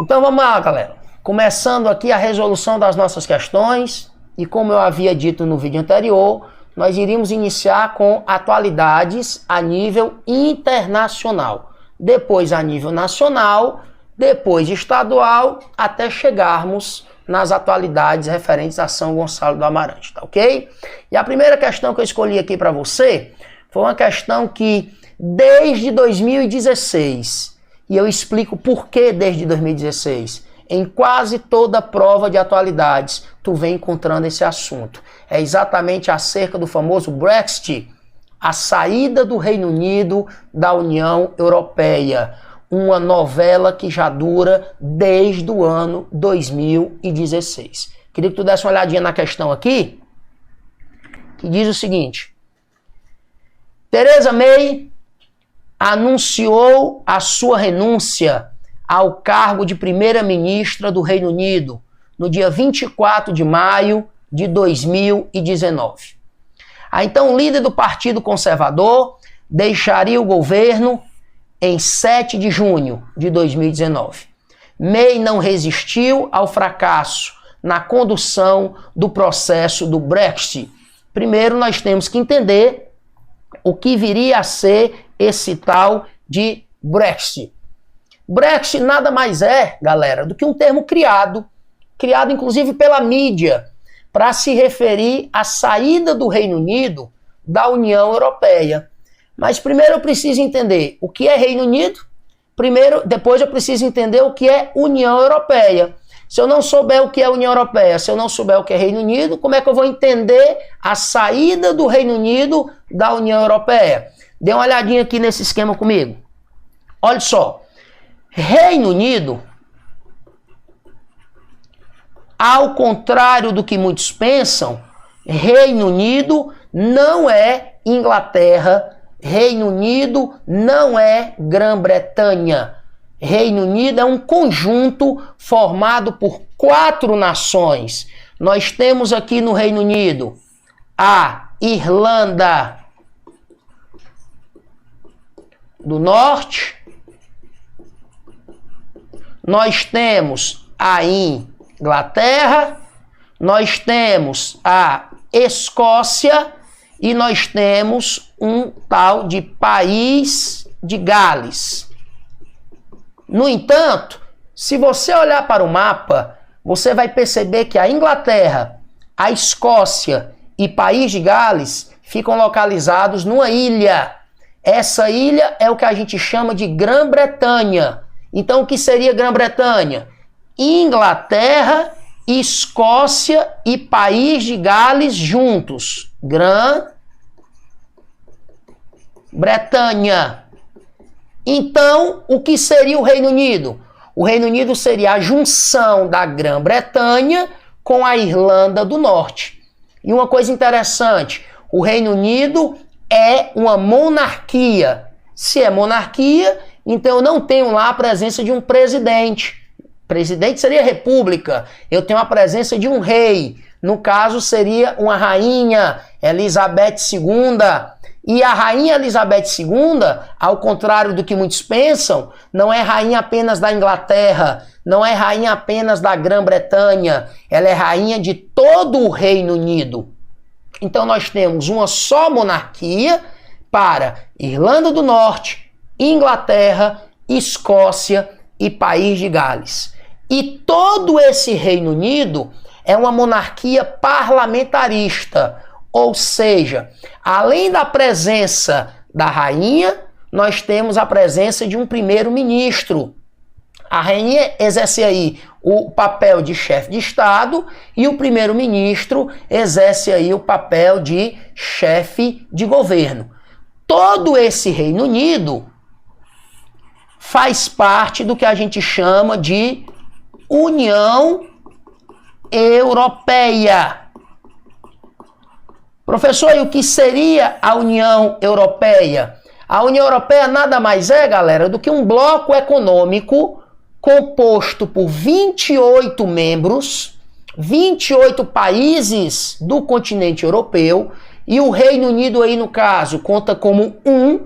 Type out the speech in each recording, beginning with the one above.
Então vamos lá, galera. Começando aqui a resolução das nossas questões. E como eu havia dito no vídeo anterior, nós iríamos iniciar com atualidades a nível internacional. Depois a nível nacional, depois estadual, até chegarmos nas atualidades referentes a São Gonçalo do Amarante, tá ok? E a primeira questão que eu escolhi aqui para você foi uma questão que desde 2016, e eu explico por que desde 2016, em quase toda prova de atualidades, tu vem encontrando esse assunto. É exatamente acerca do famoso Brexit, a saída do Reino Unido da União Europeia. Uma novela que já dura desde o ano 2016. Queria que tu desse uma olhadinha na questão aqui, que diz o seguinte. Theresa May anunciou a sua renúncia ao cargo de primeira-ministra do Reino Unido no dia 24 de maio de 2019. Então, o líder do Partido Conservador deixaria o governo em 7 de junho de 2019. May não resistiu ao fracasso na condução do processo do Brexit. Primeiro, nós temos que entender o que viria a ser esse tal de Brexit. Brexit nada mais é, galera, do que um termo criado inclusive pela mídia, para se referir à saída do Reino Unido da União Europeia. Mas primeiro eu preciso entender o que é Reino Unido, depois eu preciso entender o que é União Europeia. Se eu não souber o que é União Europeia, se eu não souber o que é Reino Unido, como é que eu vou entender a saída do Reino Unido da União Europeia? Dê uma olhadinha aqui nesse esquema comigo. Olha só, Reino Unido, ao contrário do que muitos pensam, Reino Unido não é Inglaterra, Reino Unido não é Grã-Bretanha. Reino Unido é um conjunto formado por 4 nações. Nós temos aqui no Reino Unido a Irlanda do Norte, nós temos a Inglaterra, nós temos a Escócia e nós temos um tal de País de Gales. No entanto, se você olhar para o mapa, você vai perceber que a Inglaterra, a Escócia e País de Gales ficam localizados numa ilha. Essa ilha é o que a gente chama de Grã-Bretanha. Então, o que seria Grã-Bretanha? Inglaterra, Escócia e País de Gales juntos. Grã-Bretanha. Então, o que seria o Reino Unido? O Reino Unido seria a junção da Grã-Bretanha com a Irlanda do Norte. E uma coisa interessante, o Reino Unido é uma monarquia. Se é monarquia, então eu não tenho lá a presença de um presidente. Presidente seria república. Eu tenho a presença de um rei. No caso, seria uma rainha, Elizabeth II. E a rainha Elizabeth II, ao contrário do que muitos pensam, não é rainha apenas da Inglaterra, não é rainha apenas da Grã-Bretanha, ela é rainha de todo o Reino Unido. Então nós temos uma só monarquia para Irlanda do Norte, Inglaterra, Escócia e País de Gales. E todo esse Reino Unido é uma monarquia parlamentarista, ou seja, além da presença da rainha, nós temos a presença de um primeiro-ministro. A rainha exerce aí o papel de chefe de Estado e o primeiro-ministro exerce aí o papel de chefe de governo. Todo esse Reino Unido faz parte do que a gente chama de União Europeia. Professor, e o que seria a União Europeia? A União Europeia nada mais é, galera, do que um bloco econômico composto por 28 membros, 28 países do continente europeu, e o Reino Unido aí, no caso, conta como um,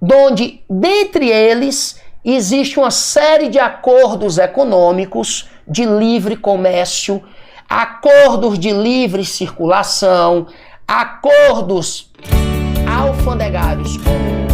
onde, dentre eles, existe uma série de acordos econômicos de livre comércio, acordos de livre circulação, acordos alfandegários comuns,